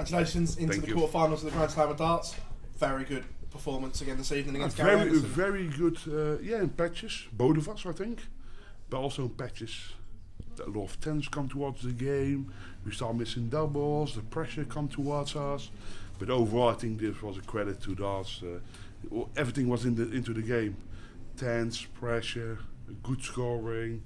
congratulations into Thank the you. quarterfinals of the Grand Slam of Darts. Very good performance again this evening against Gary Very, Anderson. very good. In patches, both of us, I think, but also in patches. A lot of tens come towards the game. We start missing doubles. The pressure come towards us. But overall, I think this was a credit to Darts. Everything was into the game. Tens, pressure, good scoring,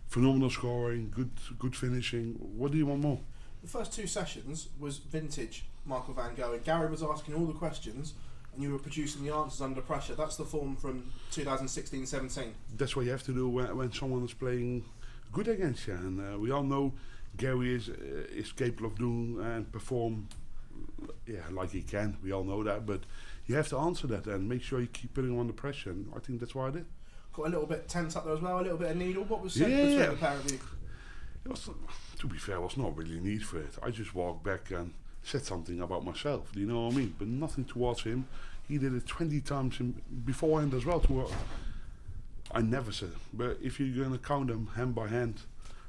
phenomenal scoring, good finishing. What do you want more? The first two sessions was vintage Michael van Gerwen. Gary was asking all the questions and you were producing the answers under pressure. That's the form from 2016-17. That's what you have to do when someone is playing good against you. And we all know Gary is capable of doing and perform like he can. We all know that. But you have to answer that and make sure you keep putting him under pressure. And I think that's what I did. Got a little bit tense up there as well, a little bit of needle. What was said between the pair of you? It was, to be fair, it was not really need for it. I just walked back and said something about myself. Do you know what I mean? But nothing towards him. He did it 20 times beforehand as well. I never said it. But if you're going to count them hand by hand,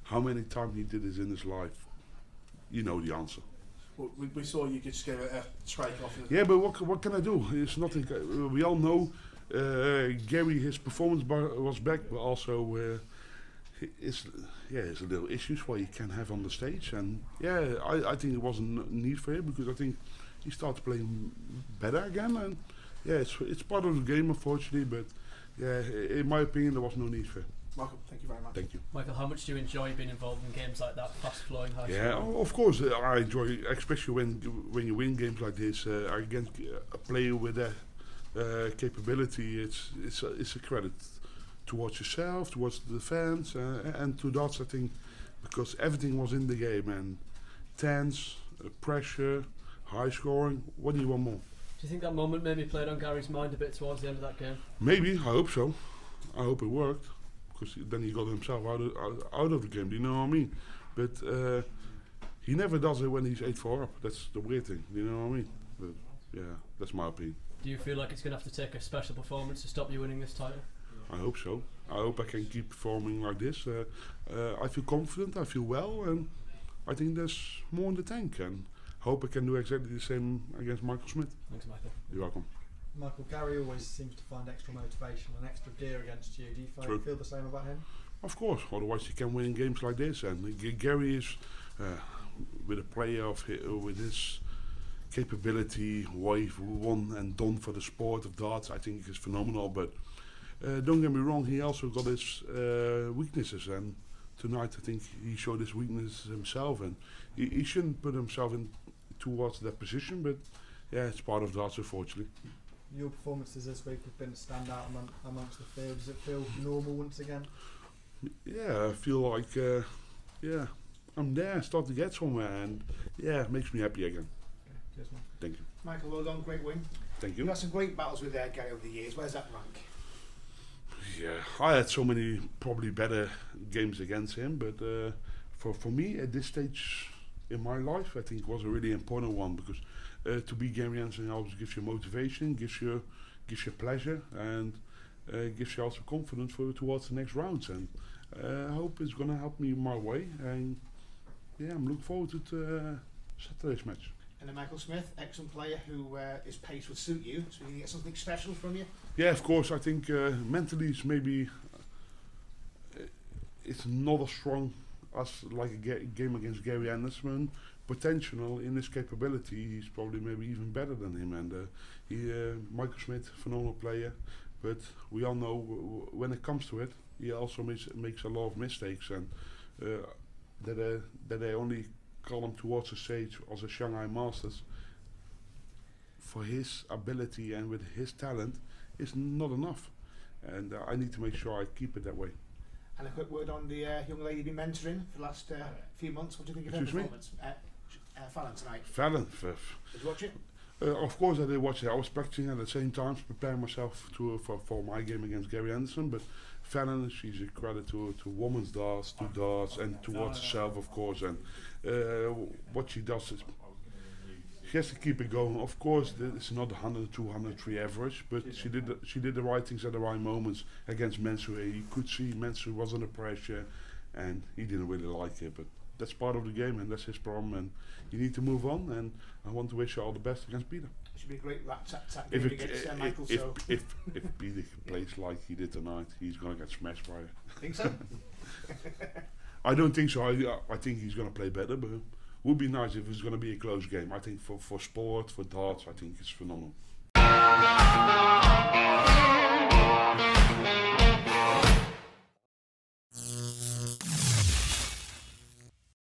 how many times he did this in his life, you know the answer. Well, we saw you just give it a straight off. Yeah, but what can I do? It's nothing. We all know Gary, his performance was back, but also it's a little issues what he can have on the stage. And I think it wasn't need for him because I think he started playing better again. And it's part of the game, unfortunately. But in my opinion, there was no need for it. Michael, thank you very much. Thank you. Michael, how much do you enjoy being involved in games like that, fast-flowing, high Yeah, scoring? of course I enjoy, especially when you win games like this against a player with that capability. It's a credit towards yourself, towards the fans, and to Darts, I think, because everything was in the game and tense, pressure, high scoring. What do you want more? Do you think that moment maybe played on Gary's mind a bit towards the end of that game? Maybe. I hope so. I hope it worked. Because then he got himself out of the game, do you know what I mean? But he never does it when he's 8-4 up. That's the weird thing, do you know what I mean? But that's my opinion. Do you feel like it's going to have to take a special performance to stop you winning this title? I hope so. I hope I can keep performing like this. I feel confident, I feel well, and I think there's more in the tank. And hope I can do exactly the same against Michael Smith. Thanks, Michael. You're welcome. Michael, Gary always seems to find extra motivation and extra gear against you. Do you feel the same about him? Of course, otherwise you can win in games like this. And Gary is, with a player with his capability, what he won and done for the sport of darts, I think is phenomenal. But don't get me wrong, he also got his weaknesses. And tonight I think he showed his weaknesses himself. And he shouldn't put himself in towards that position. But it's part of darts, unfortunately. Your performances this week have been a standout amongst the field. Does it feel normal once again? Yeah, I feel like I'm there, start to get somewhere, and it makes me happy again. Okay, cheers, man. Thank you. Michael, well done, great win. Thank you. You've had some great battles with Gary over the years. Where's that rank? Yeah, I had so many probably better games against him, but for me at this stage in my life, I think it was a really important one because to be Gary Anderson also gives you motivation, gives you pleasure, and gives you also confidence towards the next rounds. And I hope it's going to help me my way. And I'm looking forward to Saturday's match. And then Michael Smith, excellent player who his pace would suit you. So you can get something special from you. Yeah, of course. I think mentally it's maybe it's not as strong as like a game against Gary Anderson. Potential in his capability, he's probably maybe even better than him. And Michael Smith, phenomenal player, but we all know when it comes to it, he also makes a lot of mistakes, and that they only call him towards the stage as a Shanghai Masters for his ability and with his talent is not enough, and I need to make sure I keep it that way. And a quick word on the young lady you've been mentoring for the last few months. What do you think of her Excuse me? performance? Fallon tonight. Fallon. Did you watch it? Of course I did watch it. I was practicing at the same time, preparing myself for my game against Gary Anderson. But Fallon, she's a credit to women's darts, to darts, and towards herself, of course. And what she does is she has to keep it going. Of course, it's not 102, 103 average, but she did the right things at the right moments against Mansour. You could see Mansour was under pressure, and he didn't really like it. But that's part of the game, and that's his problem. And you need to move on. And I want to wish you all the best against Peter. It should be a great rat-tat-tat If game it, against Michael. if Peter plays like he did tonight, he's gonna get smashed by it. Think so? I don't think so. I think he's gonna play better, but it would be nice if it's gonna be a close game. I think for sport, for darts, I think it's phenomenal.